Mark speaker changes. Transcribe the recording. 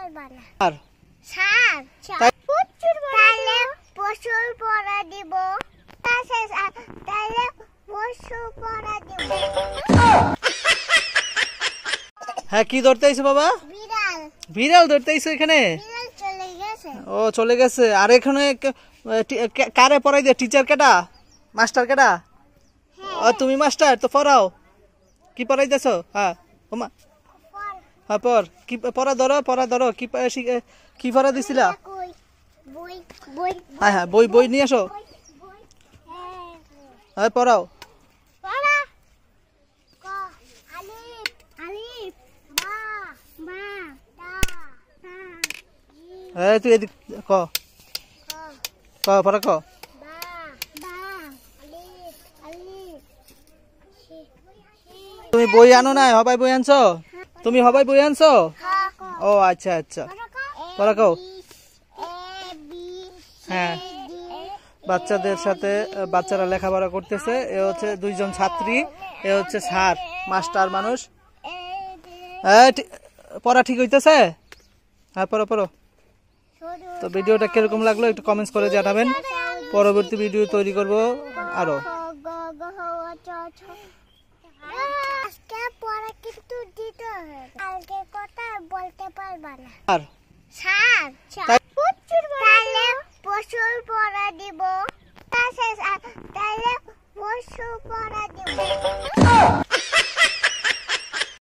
Speaker 1: পারবা না।
Speaker 2: আর
Speaker 1: স্যার তাহলে পশুর পড়া দিব, তাহলে পশু পড়া দিব।
Speaker 2: হ্যাঁ, কি ধরতে আইছো বাবা?
Speaker 1: বিড়াল।
Speaker 2: বিড়াল ধরতে আইছো এখানে?
Speaker 1: বিড়াল চলে গেছে।
Speaker 2: ও চলে গেছে। আর এখানে কারে পড়াই দে? টিচার কেডা? মাস্টার কেডা? ও তুমি মাস্টার, তো পড়াও। কি পড়াইতেছো? হ্যাঁ ওমা, হ্যাঁ পড়। কি পড়া ধরো কি কি পড়া দিছিলা?
Speaker 1: বই বই বই।
Speaker 2: হ্যাঁ হ্যাঁ, বই নিয়ে আসো। হ্যাঁ পড়াও।
Speaker 1: পড়া ক আলিফ আলিফ বা বা তা তা
Speaker 2: হ্যাঁ তুই এদিক ক
Speaker 1: ক
Speaker 2: পড়া ক।
Speaker 1: বা বা আলিফ আলিফ
Speaker 2: তুমি বই আনো না? হবাই বই আনছো? তুমি হবাই বই আনছো? ও আচ্ছা আচ্ছা, পড়া কও। হ্যাঁ, বাচ্চাদের সাথে বাচ্চারা লেখাপড়া করতেছে। এ হচ্ছে দুইজন ছাত্রী, এ হচ্ছে স্যার, মাস্টার মানুষ। পড়া ঠিক হইতেছে? হ্যাঁ পড়ো পড়ো। তো ভিডিওটা কিরকম লাগলো একটু কমেন্টস করে জানাবেন। পরবর্তী ভিডিও তৈরি করব আরো।
Speaker 1: আজকে পড়া কিন্তু দিতে হবে, কালকে কথা বলতে পারবা না।
Speaker 2: আর
Speaker 1: স্যার তাহলে পশুর পড়া দিব, তাহলে পশু পড়া দিব।